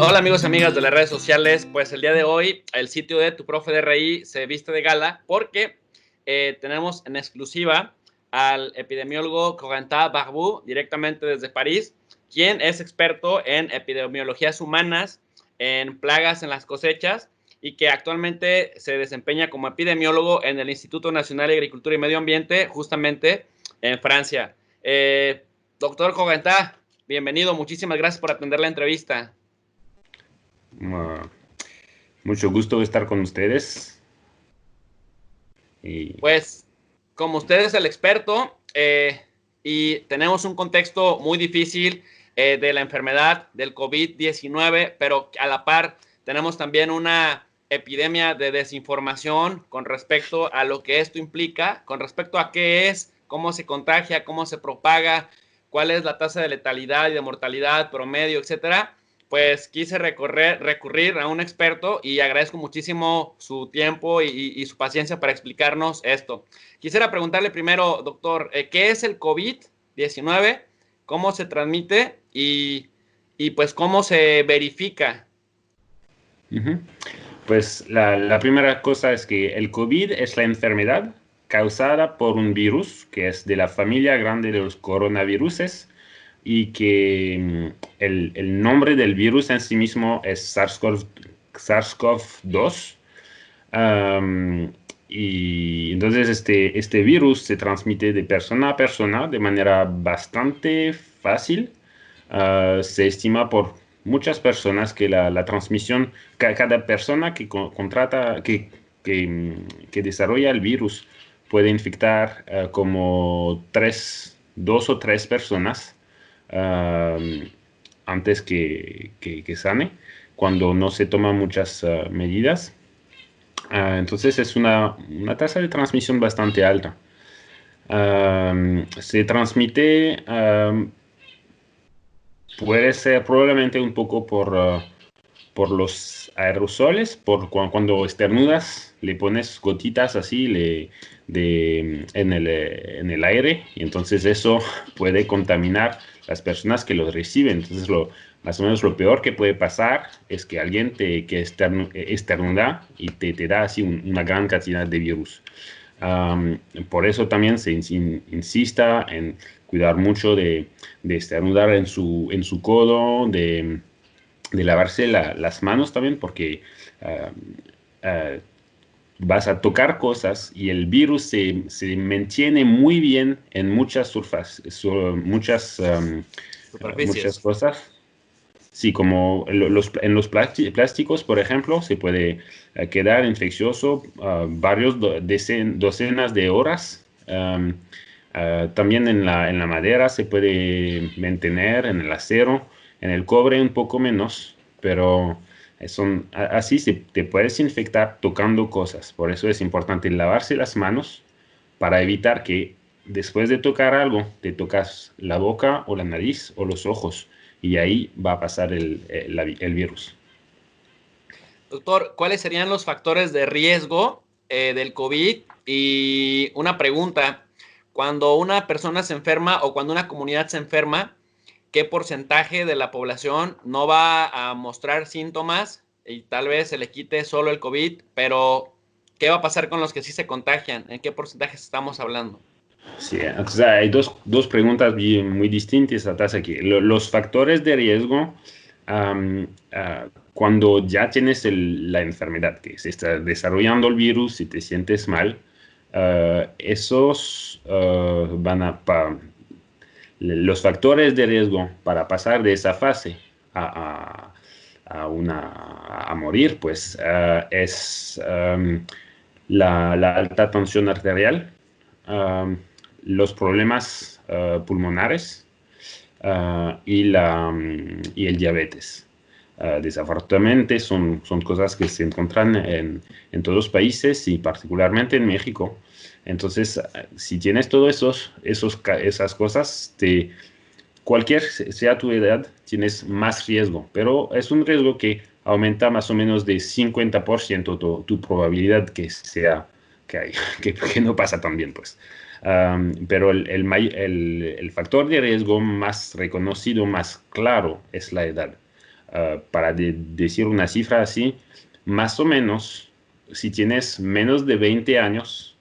Hola amigos y amigas de las redes sociales, pues el día de hoy el sitio de Tu Profe de RI se viste de gala porque tenemos en exclusiva al epidemiólogo Corentin Barbou directamente desde París, quien es experto en epidemiologías humanas, en plagas en las cosechas y que actualmente se desempeña como epidemiólogo en el Instituto Nacional de Agricultura y Medio Ambiente, justamente en Francia. Doctor Corentin, bienvenido, muchísimas gracias por atender la entrevista. Mucho gusto estar con ustedes. Pues, como usted es el experto y tenemos un contexto muy difícil de la enfermedad del COVID-19, pero a la par tenemos también una epidemia de desinformación con respecto a lo que esto implica, con respecto a qué es, cómo se contagia, cómo se propaga, cuál es la tasa de letalidad y de mortalidad promedio, etcétera. Pues quise recurrir a un experto y agradezco muchísimo su tiempo y su paciencia para explicarnos esto. Quisiera preguntarle primero, doctor, ¿qué es el COVID-19? ¿Cómo se transmite? Y pues, ¿cómo se verifica? Pues la primera cosa es que el COVID es la enfermedad causada por un virus que es de la familia grande de los coronaviruses y que el nombre del virus en sí mismo es SARS-CoV-2. Y entonces este virus se transmite de persona a persona de manera bastante fácil. Se estima por muchas personas que la transmisión, cada persona que contrata, que desarrolla el virus puede infectar como dos o tres personas antes que sane, cuando no se toman muchas medidas. Entonces es una tasa de transmisión bastante alta. Se transmite, puede ser probablemente un poco por los aerosoles, cuando estornudas, le pones gotitas así en el aire, y entonces eso puede contaminar las personas que los reciben. Entonces, más o menos lo peor que puede pasar es que alguien que estornuda y te da así una gran cantidad de virus. Por eso también se insista en cuidar mucho de estornudar en su codo, de lavarse las manos también, porque vas a tocar cosas y el virus se mantiene muy bien en muchas muchas Superficies. cosas. Sí, como en los plásticos, por ejemplo, se puede quedar infeccioso docenas de horas. También en la madera se puede mantener, en el acero, en el cobre un poco menos, pero así te puedes infectar tocando cosas. Por eso es importante lavarse las manos para evitar que después de tocar algo te tocas la boca o la nariz o los ojos y ahí va a pasar el virus. Doctor, ¿cuáles serían los factores de riesgo del COVID? Y una pregunta, cuando una persona se enferma o cuando una comunidad se enferma, ¿qué porcentaje de la población no va a mostrar síntomas y tal vez se le quite solo el COVID? Pero, ¿qué va a pasar con los que sí se contagian? ¿En qué porcentajes estamos hablando? Sí, entonces hay dos preguntas muy distintas atrás aquí. Los factores de riesgo, cuando ya tienes la enfermedad, que se está desarrollando el virus y te sientes mal, esos los factores de riesgo para pasar de esa fase a, a morir, pues es la alta tensión arterial, um, los problemas pulmonares y el diabetes. Desafortunadamente son cosas que se encuentran en todos los países y particularmente en México. Entonces, si tienes todas esas cosas, cualquier sea tu edad, tienes más riesgo, pero es un riesgo que aumenta más o menos de 50% tu probabilidad que, que no pasa tan bien, pues. Pero el factor de riesgo más reconocido, más claro, es la edad. para decir una cifra así, más o menos, si tienes menos de 20 años,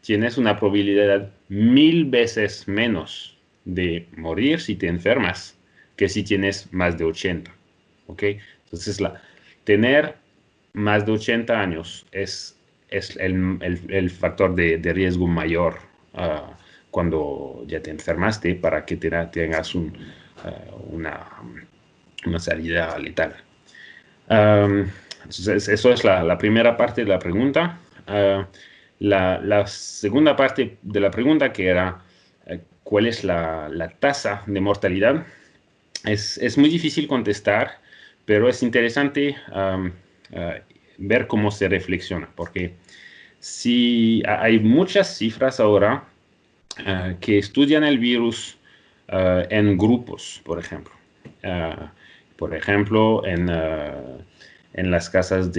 tienes una probabilidad 1000 veces menos de morir si te enfermas que si tienes más de 80. ¿Ok? Entonces, tener más de 80 años es el factor de riesgo mayor cuando ya te enfermaste para que tengas una salida letal. Entonces, eso es la primera parte de la pregunta. La segunda parte de la pregunta, que era cuál es la tasa de mortalidad, es muy difícil contestar, pero es interesante ver cómo se reflexiona, porque si hay muchas cifras ahora que estudian el virus en grupos, por ejemplo. Por ejemplo, en las casas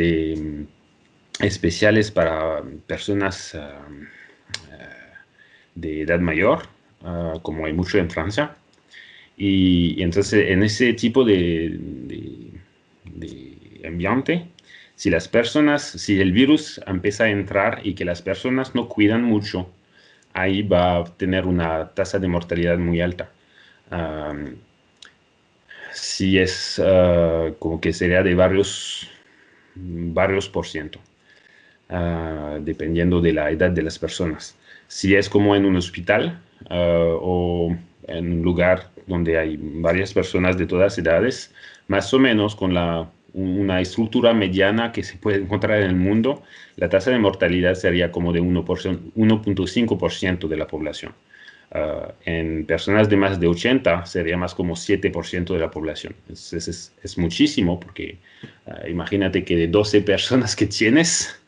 especiales para personas de edad mayor, como hay mucho en Francia. Y entonces, en ese tipo de ambiente, si el virus empieza a entrar y que las personas no cuidan mucho, ahí va a tener una tasa de mortalidad muy alta. Si es como que sería de varios por ciento, dependiendo de la edad de las personas. Si es como en un hospital o en un lugar donde hay varias personas de todas edades, más o menos con una estructura mediana que se puede encontrar en el mundo, la tasa de mortalidad sería como de 1.5% de la población. En personas de más de 80 sería más como 7% de la población. Es muchísimo porque imagínate que de 12 personas que tienes,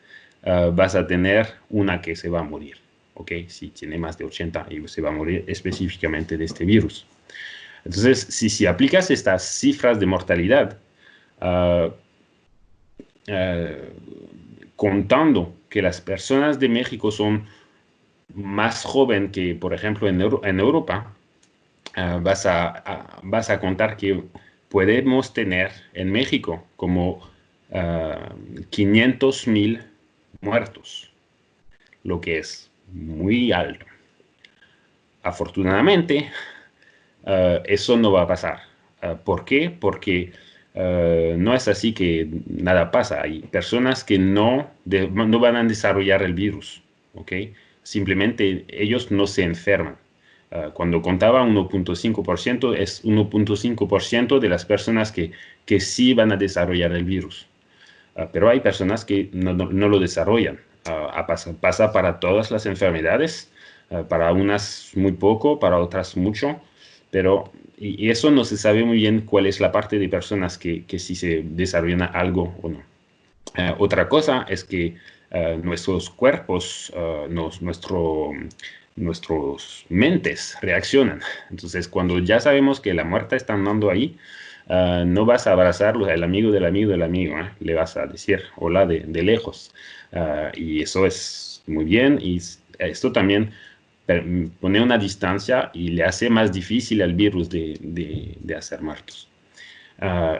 vas a tener una que se va a morir. ¿Ok? Si tiene más de 80 y se va a morir específicamente de este virus. Entonces, si aplicas estas cifras de mortalidad, contando que las personas de México son más jóvenes que, por ejemplo, en Europa, vas a contar que podemos tener en México como 500,000 muertos, lo que es muy alto. Afortunadamente, eso no va a pasar. ¿Por qué? Porque no es así que nada pasa. Hay personas que no van a desarrollar el virus, ¿ok? Simplemente ellos no se enferman. Cuando contaba 1.5%, es 1.5% de las personas que sí van a desarrollar el virus. Pero hay personas que no lo desarrollan. Pasa para todas las enfermedades, para unas muy poco, para otras mucho, pero y eso no se sabe muy bien cuál es la parte de personas que sí se desarrollan algo o no. Otra cosa es que nuestros cuerpos, nuestros mentes reaccionan. Entonces, cuando ya sabemos que la muerte está andando ahí, no vas a abrazarlo al amigo del amigo del amigo, le vas a decir hola de lejos. Y eso es muy bien, y esto también pone una distancia y le hace más difícil al virus de hacer muertos.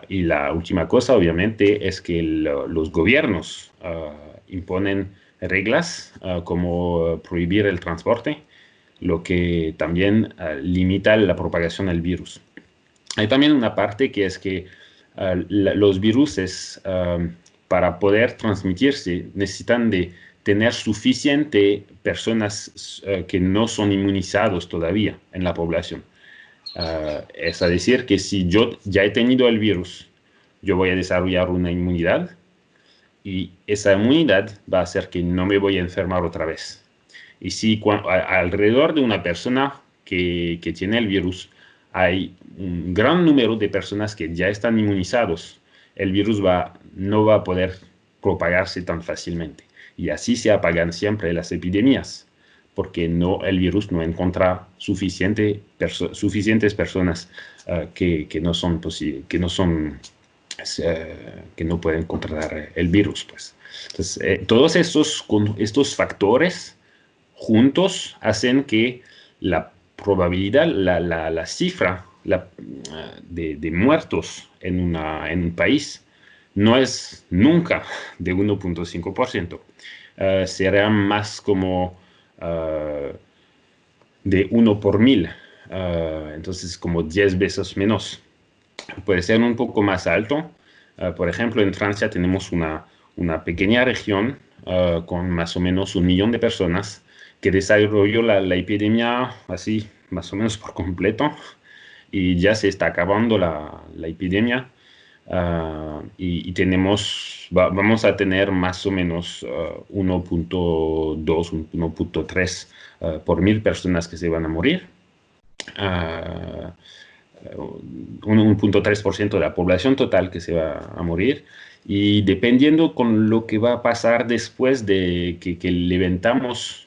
Y la última cosa, obviamente, es que los gobiernos imponen reglas como prohibir el transporte, lo que también limita la propagación del virus. Hay también una parte que es que los virus, para poder transmitirse, necesitan de tener suficiente personas que no son inmunizados todavía en la población. Es decir, que si yo ya he tenido el virus, yo voy a desarrollar una inmunidad y esa inmunidad va a hacer que no me voy a enfermar otra vez. Y si alrededor de una persona que tiene el virus hay un gran número de personas que ya están inmunizados, el virus no va a poder propagarse tan fácilmente. Y así se apagan siempre las epidemias, porque el virus no encuentra suficientes personas que no pueden controlar el virus, pues. Entonces, todos estos factores juntos hacen que la probabilidad, la cifra de muertos en un país no es nunca de 1.5%. Será más como de 1 por 1000. Entonces, como 10 veces menos. Puede ser un poco más alto. Por ejemplo, en Francia tenemos una pequeña región con más o menos 1 millón de personas que desarrolló la epidemia así, más o menos por completo, y ya se está acabando la epidemia. Y vamos a tener más o menos 1.2, 1.3 por 1000 personas que se van a morir. Uh, 1.3% de la población total que se va a morir, y dependiendo con lo que va a pasar después de que levantamos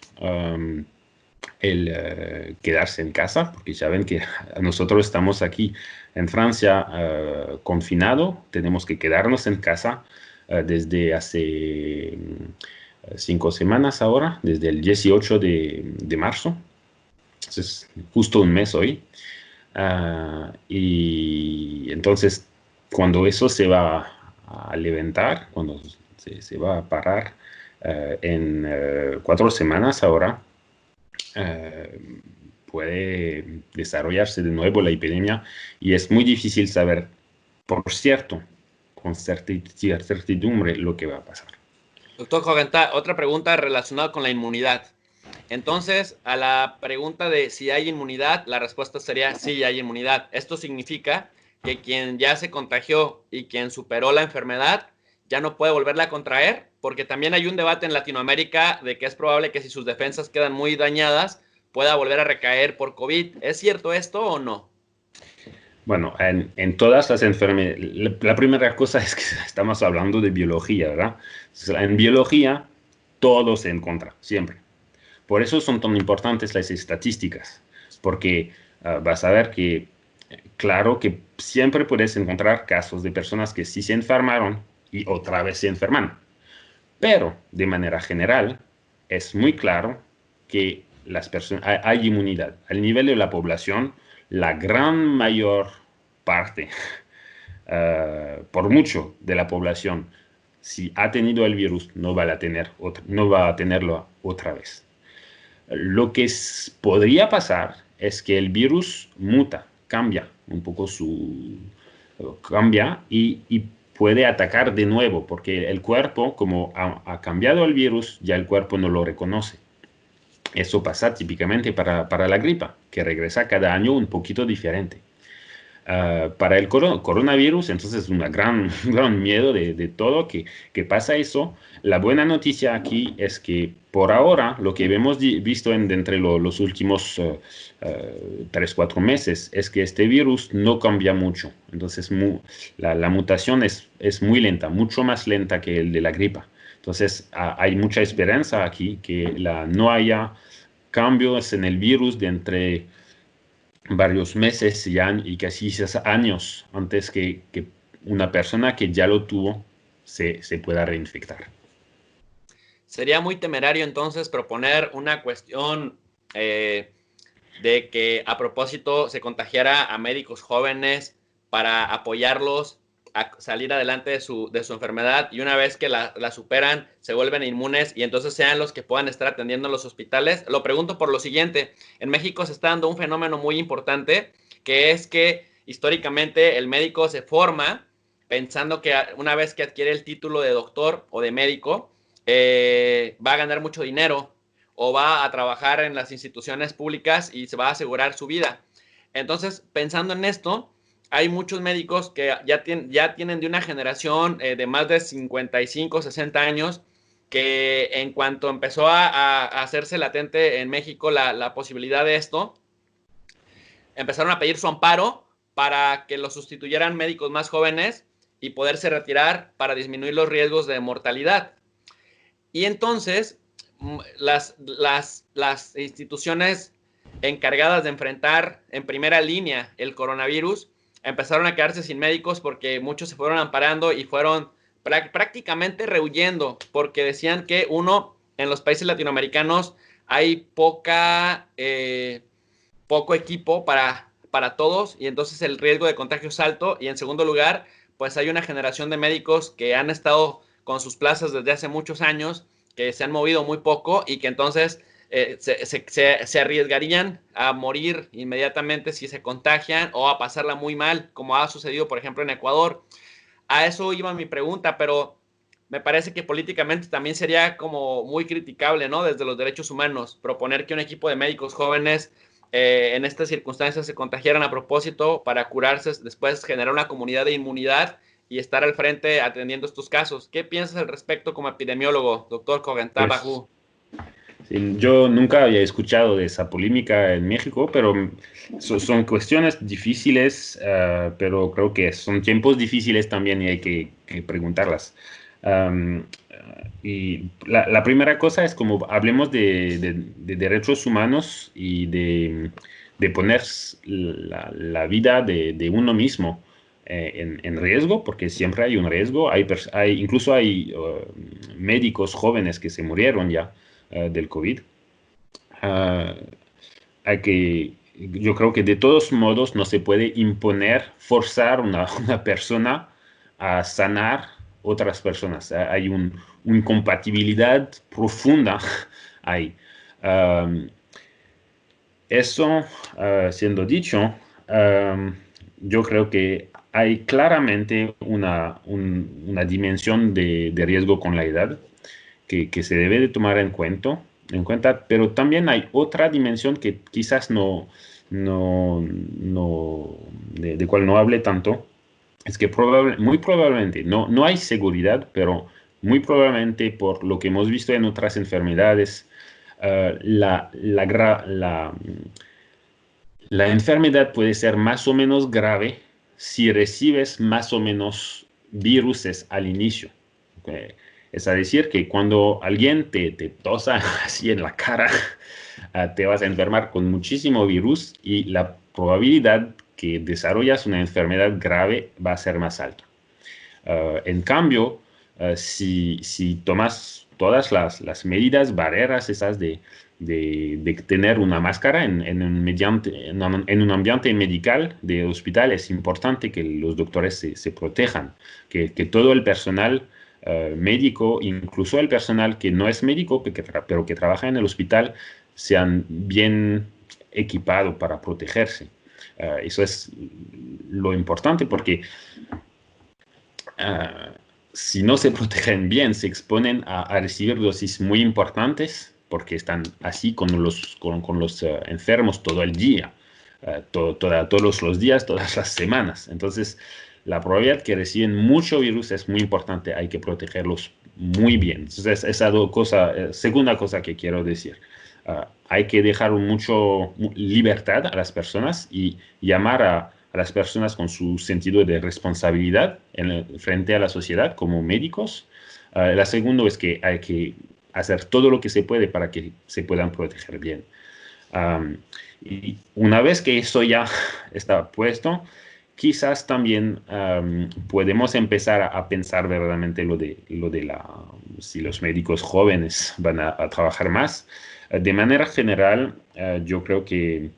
el quedarse en casa, porque ya ven que nosotros estamos aquí en Francia confinado, tenemos que quedarnos en casa desde hace 5 semanas ahora, desde el 18 de marzo, entonces justo un mes hoy. Y entonces, cuando eso se va a levantar, cuando se va a parar en 4 semanas ahora, puede desarrollarse de nuevo la epidemia, y es muy difícil saber, por cierto, con certidumbre lo que va a pasar. Doctor Joventa, otra pregunta relacionada con la inmunidad. Entonces, a la pregunta de si hay inmunidad, la respuesta sería sí, hay inmunidad. Esto significa que quien ya se contagió y quien superó la enfermedad ya no puede volverla a contraer, porque también hay un debate en Latinoamérica de que es probable que si sus defensas quedan muy dañadas, pueda volver a recaer por COVID. ¿Es cierto esto o no? Bueno, en todas las enfermedades, la primera cosa es que estamos hablando de biología, ¿verdad? En biología, todo se encuentra, siempre. Por eso son tan importantes las estadísticas, porque vas a ver que, claro que siempre puedes encontrar casos de personas que sí se enfermaron y otra vez se enferman. Pero, de manera general, es muy claro que hay inmunidad. Al nivel de la población, la gran mayor parte, por mucho de la población, si ha tenido el virus, no va a tenerlo otra vez. Lo que podría pasar es que el virus muta, cambia un poco cambia y puede atacar de nuevo, porque el cuerpo, como ha cambiado el virus, ya el cuerpo no lo reconoce. Eso pasa típicamente para la gripa, que regresa cada año un poquito diferente. Para el coronavirus, entonces es un gran miedo de todo que pasa eso. La buena noticia aquí es que por ahora lo que hemos visto entre los últimos 3-4 meses es que este virus no cambia mucho. Entonces la mutación es muy lenta, mucho más lenta que el de la gripa. Entonces hay mucha esperanza aquí que no haya cambios en el virus de entre varios meses y casi años antes que una persona que ya lo tuvo se pueda reinfectar. Sería muy temerario entonces proponer una cuestión de que a propósito se contagiara a médicos jóvenes para apoyarlos a salir adelante de su enfermedad, y una vez que la superan se vuelven inmunes y entonces sean los que puedan estar atendiendo en los hospitales. Lo pregunto por lo siguiente: en México se está dando un fenómeno muy importante, que es que históricamente el médico se forma pensando que una vez que adquiere el título de doctor o de médico, va a ganar mucho dinero o va a trabajar en las instituciones públicas y se va a asegurar su vida. Entonces, pensando en esto, hay muchos médicos que ya tienen de una generación de más de 55, 60 años, que en cuanto empezó a hacerse latente en México la posibilidad de esto, empezaron a pedir su amparo para que lo sustituyeran médicos más jóvenes y poderse retirar para disminuir los riesgos de mortalidad. Y entonces las instituciones encargadas de enfrentar en primera línea el coronavirus empezaron a quedarse sin médicos, porque muchos se fueron amparando y fueron prácticamente rehuyendo, porque decían que en los países latinoamericanos hay poco equipo para para todos y entonces el riesgo de contagio es alto. Y en segundo lugar, pues hay una generación de médicos que han estado con sus plazas desde hace muchos años, que se han movido muy poco y que entonces se arriesgarían a morir inmediatamente si se contagian o a pasarla muy mal, como ha sucedido, por ejemplo, en Ecuador. A eso iba mi pregunta, pero me parece que políticamente también sería como muy criticable, ¿no? Desde los derechos humanos, proponer que un equipo de médicos jóvenes en estas circunstancias se contagiaran a propósito para curarse, después generar una comunidad de inmunidad y estar al frente atendiendo estos casos. ¿Qué piensas al respecto como epidemiólogo, doctor Pues Cogentabajú? sí, yo nunca había escuchado de esa polémica en México, pero son cuestiones difíciles, pero creo que son tiempos difíciles también y hay que preguntarlas. Am, y la primera cosa es como hablemos de derechos humanos y de poner la vida de uno mismo en riesgo, porque siempre hay un riesgo. Incluso hay médicos jóvenes que se murieron ya del COVID. Ah, yo creo que de todos modos no se puede imponer, forzar una persona a sanar otras personas. Hay una incompatibilidad profunda ahí. Um, Eso siendo dicho, yo creo que hay claramente una dimensión de riesgo con la edad que se debe de tomar en cuenta, pero también hay otra dimensión que quizás de cual no hable tanto, es que muy probablemente, no hay seguridad, pero muy probablemente por lo que hemos visto en otras enfermedades, la enfermedad puede ser más o menos grave si recibes más o menos viruses al inicio. ¿Ok? Es decir, que cuando alguien te tosa así en la cara, te vas a enfermar con muchísimo virus y la probabilidad que desarrollas una enfermedad grave va a ser más alta. En cambio, si tomas todas las medidas, barreras esas de tener una máscara en un ambiente medical de hospital, es importante que los doctores se protejan, que todo el personal médico, incluso el personal que no es médico, pero que trabaja en el hospital, sean bien equipados para protegerse. Eso es lo importante porque ah, si no se protegen bien, se exponen a recibir dosis muy importantes porque están así con los enfermos todo el día, todos los días, todas las semanas. Entonces, la probabilidad que reciben mucho virus es muy importante, hay que protegerlos muy bien. Entonces, segunda cosa que quiero decir. Hay que dejar mucho libertad a las personas y llamar a las personas con su sentido de responsabilidad frente a la sociedad como médicos. La segunda es que hay que hacer todo lo que se puede para que se puedan proteger bien. Um, y una vez que eso ya está puesto, quizás también podemos empezar a pensar verdaderamente si los médicos jóvenes van a trabajar más. De manera general, yo creo que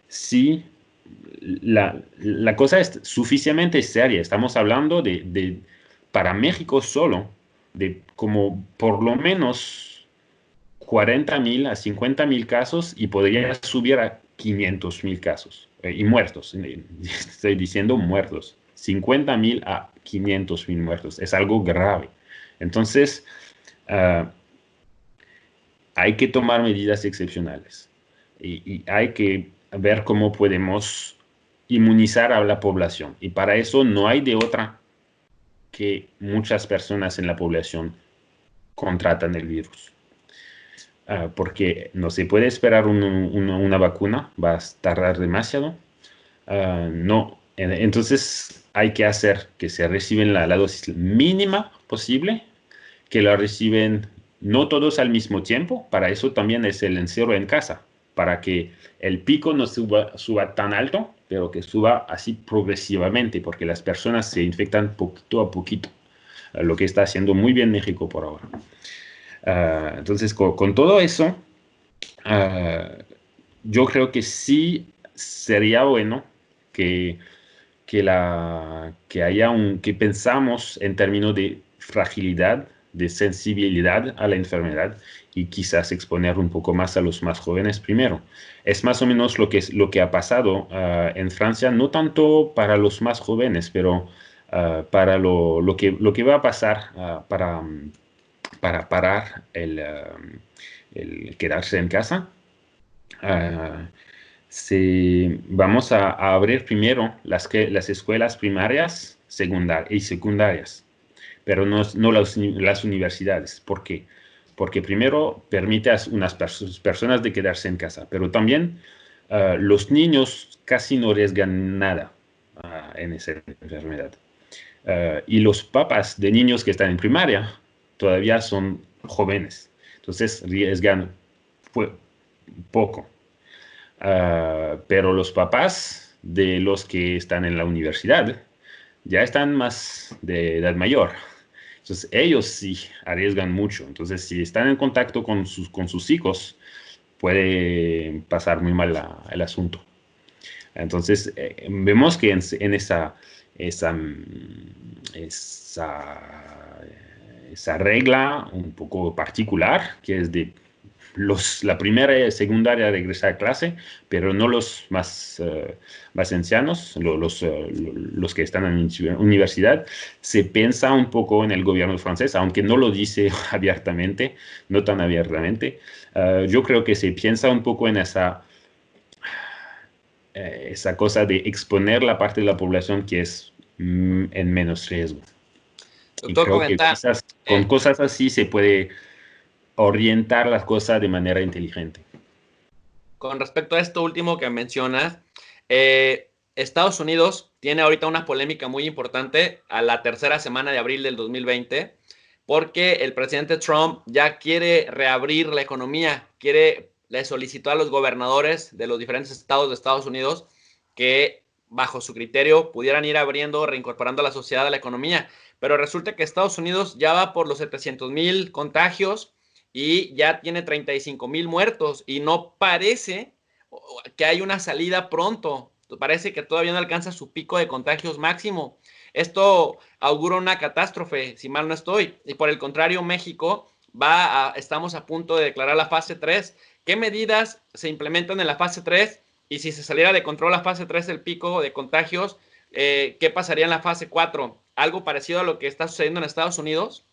sí, la cosa es suficientemente seria. Estamos hablando para México solo, de como por lo menos 40,000 a 50,000 casos y podría subir a 500,000 casos y muertos. Estoy diciendo muertos. 50,000 a 500,000 muertos. Es algo grave. Entonces, uh, hay que tomar medidas excepcionales y hay que ver cómo podemos inmunizar a la población. Y para eso no hay de otra que muchas personas en la población contratan el virus. Porque no se puede esperar una vacuna, va a tardar demasiado. No, entonces hay que hacer que se reciben la dosis mínima posible, que la reciben no todos al mismo tiempo. Para eso también es el encierro en casa, para que el pico no suba tan alto, pero que suba así progresivamente, porque las personas se infectan poquito a poquito, lo que está haciendo muy bien México por ahora. Entonces, con todo eso, yo creo que sí sería bueno que pensamos en términos de fragilidad, de sensibilidad a la enfermedad y quizás exponer un poco más a los más jóvenes primero. Es más o menos lo que ha pasado en Francia, no tanto para los más jóvenes, pero para lo que va a pasar para parar el quedarse en casa. Uh, Vamos a abrir primero las escuelas primarias y secundarias, pero no las universidades. ¿Por qué? Porque primero permite a unas personas de quedarse en casa, pero también los niños casi no arriesgan nada en esa enfermedad. Y los papás de niños que están en primaria todavía son jóvenes, entonces arriesgan poco. Pero los papás de los que están en la universidad ya están más de edad mayor. Entonces ellos sí arriesgan mucho. Entonces si están en contacto con sus hijos, puede pasar muy mal el asunto. Entonces vemos que en esa regla un poco particular, que es de la primera y secundaria regresar a clase, pero no los más ancianos, los que están en la universidad. Se piensa un poco en el gobierno francés, aunque no lo dice abiertamente, no tan abiertamente. Yo creo que se piensa un poco en esa cosa de exponer la parte de la población que es en menos riesgo. Doctor, y creo que quizás con cosas así se puede orientar las cosas de manera inteligente. Con respecto a esto último que mencionas, Estados Unidos tiene ahorita una polémica muy importante a la tercera semana de abril del 2020, porque el presidente Trump ya quiere reabrir la economía, le solicitó a los gobernadores de los diferentes estados de Estados Unidos que bajo su criterio pudieran ir abriendo, reincorporando a la sociedad a la economía, pero resulta que Estados Unidos ya va por los 700,000 contagios y ya tiene 35,000 muertos y no parece que hay una salida pronto. Parece que todavía no alcanza su pico de contagios máximo. Esto augura una catástrofe, si mal no estoy. Y por el contrario, México estamos a punto de declarar la fase 3. ¿Qué medidas se implementan en la fase 3? Y si se saliera de control la fase 3, el pico de contagios, ¿qué pasaría en la fase 4? ¿Algo parecido a lo que está sucediendo en Estados Unidos?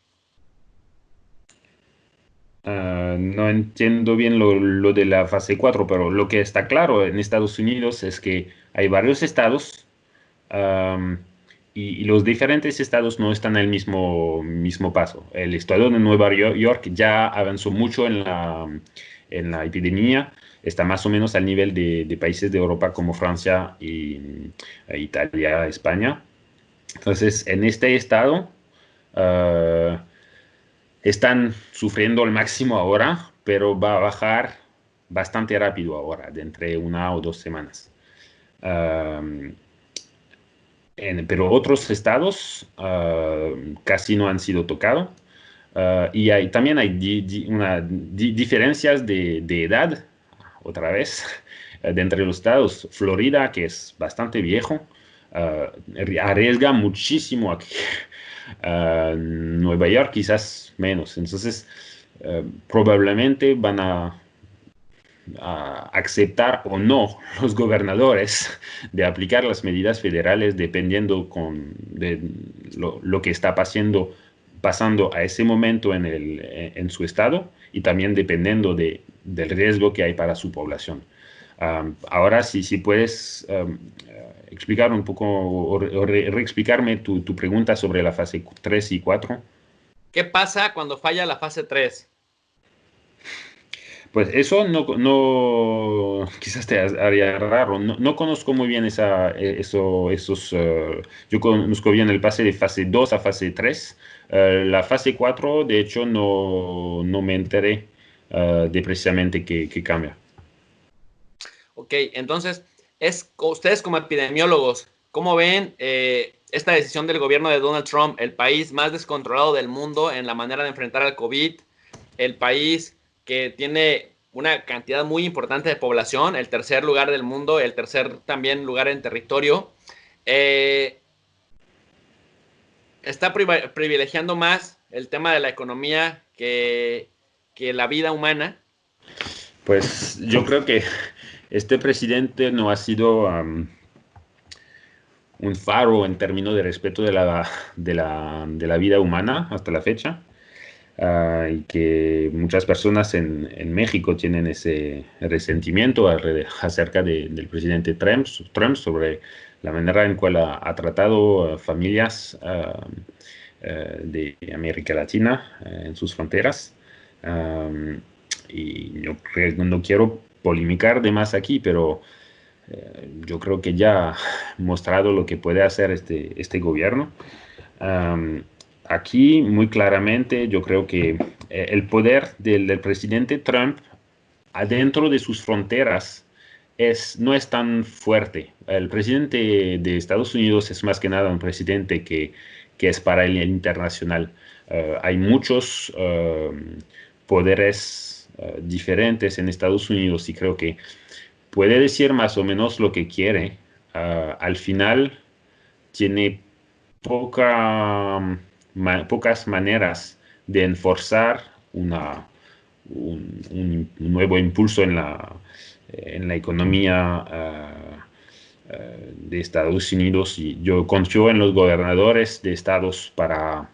No entiendo bien lo de la fase 4, pero lo que está claro en Estados Unidos es que hay varios estados y los diferentes estados no están al mismo paso. El estado de Nueva York ya avanzó mucho en la epidemia, está más o menos al nivel de países de Europa como Francia, Italia, España. Entonces, en este estado están sufriendo al máximo ahora, pero va a bajar bastante rápido ahora, de entre 1 o 2 semanas. Pero otros estados casi no han sido tocados. Y también hay diferencias de edad, otra vez, de entre los estados. Florida, que es bastante viejo, arriesga muchísimo aquí. Nueva York quizás menos. Entonces, probablemente van a aceptar o no los gobernadores de aplicar las medidas federales dependiendo de lo que está pasando a ese momento en su estado y también dependiendo del riesgo que hay para su población. Ahora, si puedes explicar un poco o reexplicarme tu pregunta sobre la fase 3 y 4. ¿Qué pasa cuando falla la fase 3? Pues eso no quizás te haría raro. No conozco muy bien yo conozco bien el pase de fase 2 a fase 3. La fase 4, de hecho, no me enteré de precisamente qué cambia. Ok, entonces, ustedes como epidemiólogos, ¿cómo ven esta decisión del gobierno de Donald Trump, el país más descontrolado del mundo en la manera de enfrentar al COVID, el país que tiene una cantidad muy importante de población, el tercer lugar del mundo, el tercer también lugar en territorio. Está privilegiando más el tema de la economía que la vida humana. Pues yo creo que este presidente no ha sido un faro en términos de respeto de la vida humana hasta la fecha. Y que muchas personas en México tienen ese resentimiento acerca del presidente Trump sobre la manera en cual ha tratado a familias de América Latina en sus fronteras. Y yo no quiero polemicar de más aquí, pero yo creo que ya ha mostrado lo que puede hacer este gobierno. Aquí, muy claramente, yo creo que el poder del presidente Trump adentro de sus fronteras no es tan fuerte. El presidente de Estados Unidos es más que nada un presidente que es para el internacional. Hay muchos poderes diferentes en Estados Unidos y creo que puede decir más o menos lo que quiere. Al final tiene pocas maneras de enforzar un nuevo impulso en la economía de Estados Unidos, y yo confío en los gobernadores de estados para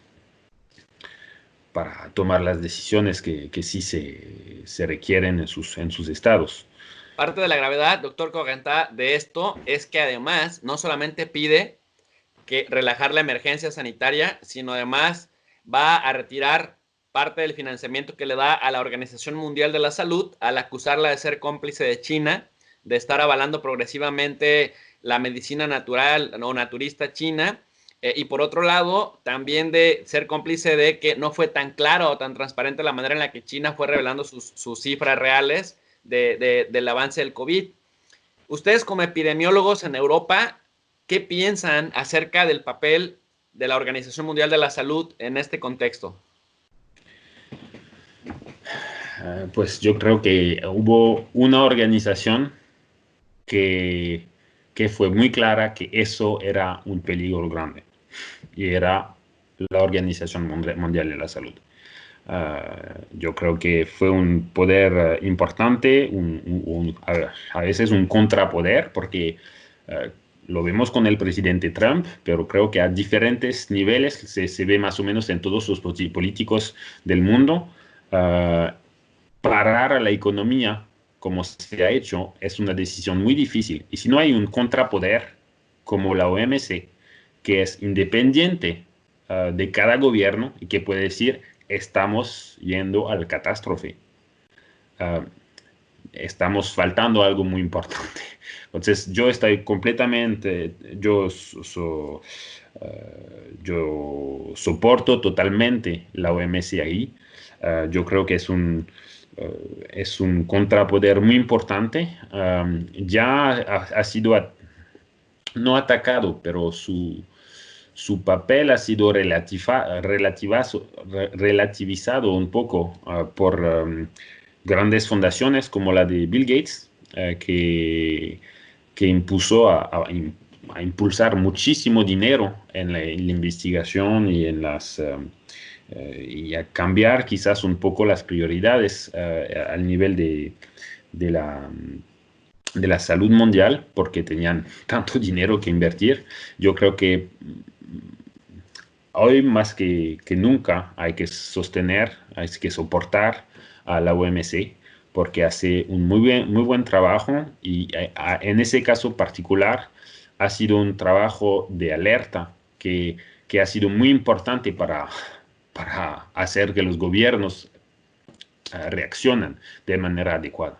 tomar las decisiones que sí se requieren en sus estados. Parte de la gravedad, doctor Cogentá, de esto es que además no solamente pide que relajar la emergencia sanitaria, sino además va a retirar parte del financiamiento que le da a la Organización Mundial de la Salud al acusarla de ser cómplice de China, de estar avalando progresivamente la medicina natural o naturista china, y por otro lado, también de ser cómplice de que no fue tan claro o tan transparente la manera en la que China fue revelando sus cifras reales del avance del COVID. Ustedes como epidemiólogos en Europa, ¿qué piensan acerca del papel de la Organización Mundial de la Salud en este contexto? Pues yo creo que hubo una organización que fue muy clara que eso era un peligro grande, y era la Organización Mundial de la Salud. Yo creo que fue un poder importante, a veces un contrapoder, porque lo vemos con el presidente Trump, pero creo que a diferentes niveles se ve más o menos en todos los políticos del mundo. Parar a la economía como se ha hecho es una decisión muy difícil. Y si no hay un contrapoder como la OMC, que es independiente de cada gobierno y que puede decir, estamos yendo a la catástrofe, estamos faltando algo muy importante. Entonces, yo estoy completamente, yo soporto totalmente la OMC ahí. Yo creo que es un contrapoder muy importante. Ya ha sido no atacado, pero su papel ha sido relativizado un poco por grandes fundaciones como la de Bill Gates, que impuso a impulsar muchísimo dinero en la investigación y y a cambiar quizás un poco las prioridades al nivel de la salud mundial, porque tenían tanto dinero que invertir. Yo creo que hoy más que nunca hay que soportar a la OMC, porque hace un muy buen trabajo, y en ese caso particular ha sido un trabajo de alerta que ha sido muy importante para hacer que los gobiernos reaccionen de manera adecuada.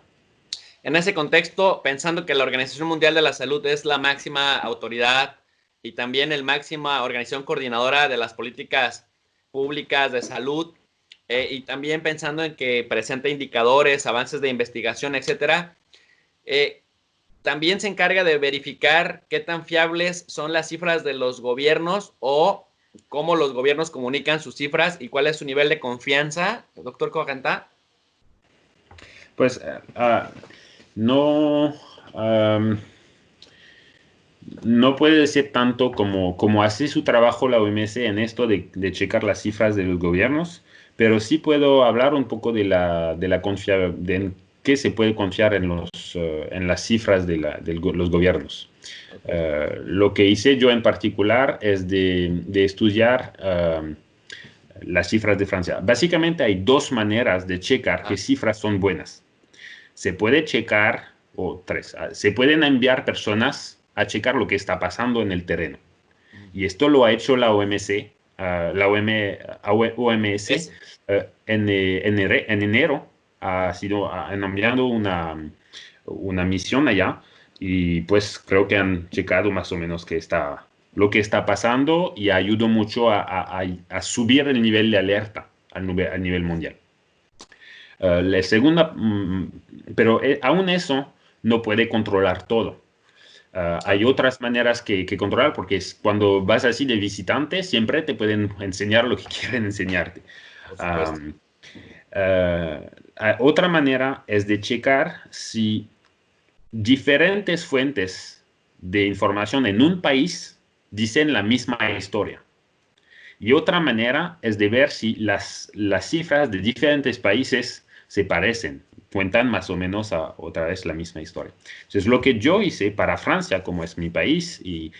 En ese contexto, pensando que la Organización Mundial de la Salud es la máxima autoridad y también la máxima organización coordinadora de las políticas públicas de salud, y también pensando en que presenta indicadores, avances de investigación, etcétera, también se encarga de verificar qué tan fiables son las cifras de los gobiernos o cómo los gobiernos comunican sus cifras y cuál es su nivel de confianza, doctor Cogentá. Pues no, no puede decir tanto como hace su trabajo la OMS en esto de checar las cifras de los gobiernos, pero sí puedo hablar un poco de la confiabilidad, de en qué se puede confiar en las cifras los gobiernos. Lo que hice yo en particular es de estudiar las cifras de Francia. Básicamente hay dos maneras de checar qué cifras son buenas. Se puede checar, o tres, se pueden enviar personas a checar lo que está pasando en el terreno. Y esto lo ha hecho la OMS, OMS en enero, han enviado una misión allá y pues creo que han checado más o menos lo que está pasando y ayudó mucho a subir el nivel de alerta a nivel mundial. La segunda, pero aún eso no puede controlar todo. Hay otras maneras que controlar porque cuando vas así de visitante siempre te pueden enseñar lo que quieren enseñarte. Otra manera es de checar si diferentes fuentes de información en un país dicen la misma historia. Y otra manera es de ver si las cifras de diferentes países se parecen, cuentan más o menos otra vez la misma historia. Entonces, lo que yo hice para Francia, como es mi país y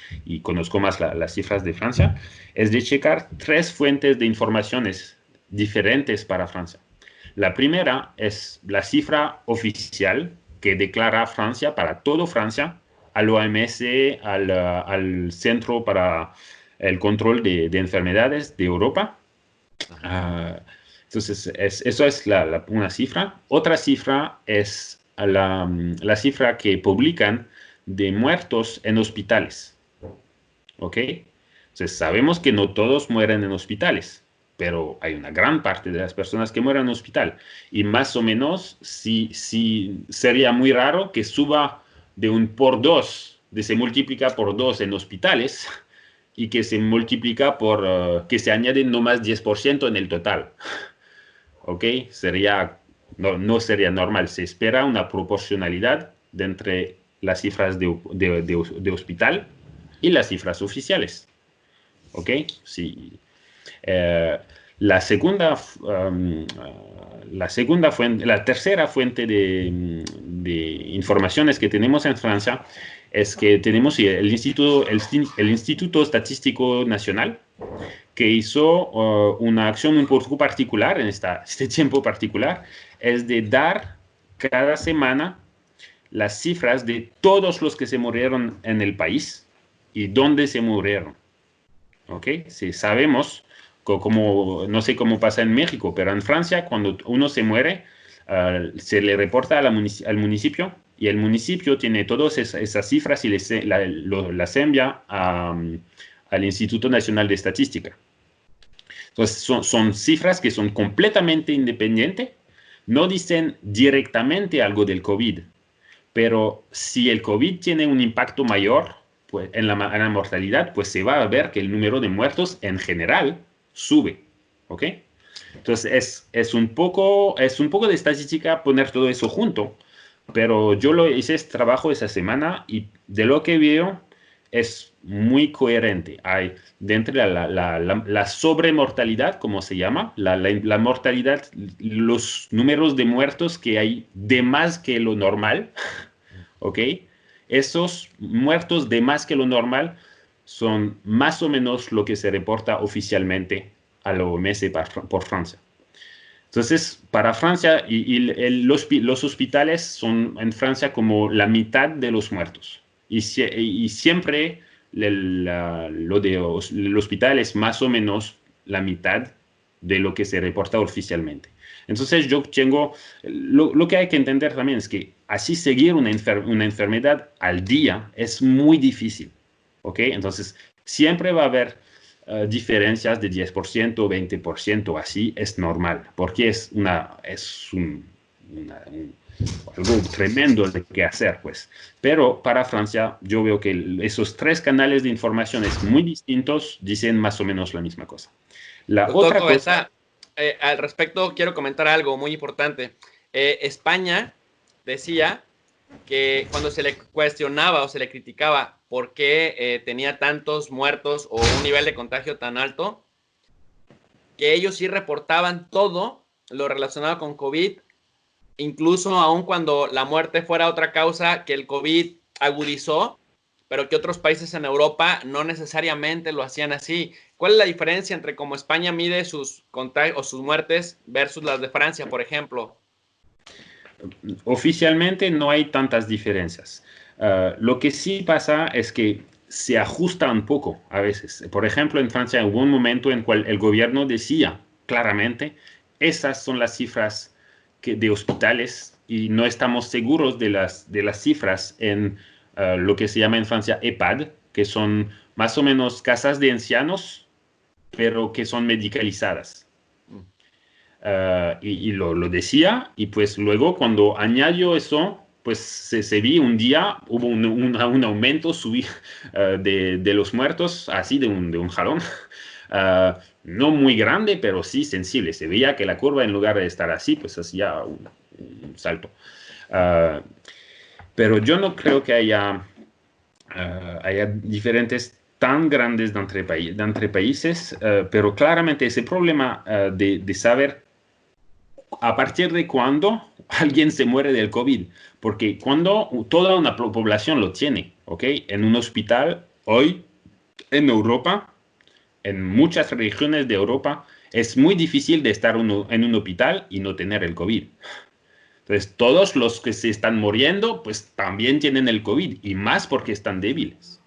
conozco más las cifras de Francia, es de checar tres fuentes de informaciones diferentes para Francia. La primera es la cifra oficial que declara Francia para todo Francia, al OMS, al Centro para el Control de Enfermedades de Europa. Entonces, eso es una cifra. Otra cifra es la cifra que publican de muertos en hospitales. ¿Ok? Entonces, sabemos que no todos mueren en hospitales, pero hay una gran parte de las personas que mueren en hospital. Y más o menos, sí sería muy raro que suba de un por dos, se multiplica por dos en hospitales y que se multiplica que se añade no más 10% en el total. ¿Ok? No sería normal. Se espera una proporcionalidad entre las cifras de hospital y las cifras oficiales. ¿Ok? Sí. La tercera fuente de informaciones que tenemos en Francia es que tenemos el Instituto Estadístico Nacional, que hizo una acción un poco particular en este tiempo particular, es de dar cada semana las cifras de todos los que se murieron en el país y dónde se murieron. ¿Ok? Si sabemos, no sé cómo pasa en México, pero en Francia, cuando uno se muere, se le reporta al municipio y el municipio tiene todas esas cifras y las envía al Instituto Nacional de Estadística. Entonces, son cifras que son completamente independientes, no dicen directamente algo del COVID, pero si el COVID tiene un impacto mayor pues, en la mortalidad, pues se va a ver que el número de muertos en general sube, ¿ok? Entonces, es un poco de estadística poner todo eso junto, pero yo hice este trabajo esa semana y de lo que veo es muy coherente. Hay dentro de la sobremortalidad, como se llama, la mortalidad, los números de muertos que hay de más que lo normal, ¿ok? Esos muertos de más que lo normal son más o menos lo que se reporta oficialmente a la OMS por Francia. Entonces, para Francia, los hospitales son en Francia como la mitad de los muertos. Y siempre el hospital es más o menos la mitad de lo que se reporta oficialmente. Entonces, lo que hay que entender también es que así seguir una enfermedad al día es muy difícil. ¿Ok? Entonces, siempre va a haber diferencias de 10%, 20%, así es normal, porque es algo tremendo de qué hacer, pues. Pero para Francia, yo veo que esos tres canales de informaciones muy distintos dicen más o menos la misma cosa. La Doctor otra Coventa, al respecto quiero comentar algo muy importante. España decía que cuando se le cuestionaba o se le criticaba por qué tenía tantos muertos o un nivel de contagio tan alto, que ellos sí reportaban todo lo relacionado con COVID, incluso aun cuando la muerte fuera otra causa que el COVID agudizó, pero que otros países en Europa no necesariamente lo hacían así. ¿Cuál es la diferencia entre cómo España mide sus contagios o sus muertes versus las de Francia, por ejemplo? Oficialmente no hay tantas diferencias. Lo que sí pasa es que se ajusta un poco a veces. Por ejemplo, en Francia hubo un momento en cual el gobierno decía claramente, esas son las cifras de hospitales y no estamos seguros de las cifras en lo que se llama en Francia EHPAD, que son más o menos casas de pero que son medicalizadas. Y lo decía, y pues luego cuando añadió eso, pues se vi un día, hubo un aumento de los muertos, así de un jalón. No muy grande, pero sí sensible. Se veía que la curva, en lugar de estar así, pues hacía un salto. Pero yo no creo que haya diferentes tan grandes de entre países, pero claramente ese problema de saber a partir de cuándo alguien se muere del COVID, porque cuando toda una población lo tiene, ¿ok? En un hospital, hoy en Europa, en muchas regiones de Europa, es muy difícil de estar en un hospital y no tener el COVID. Entonces, todos los que se están muriendo, pues también tienen el COVID, y más porque están débiles.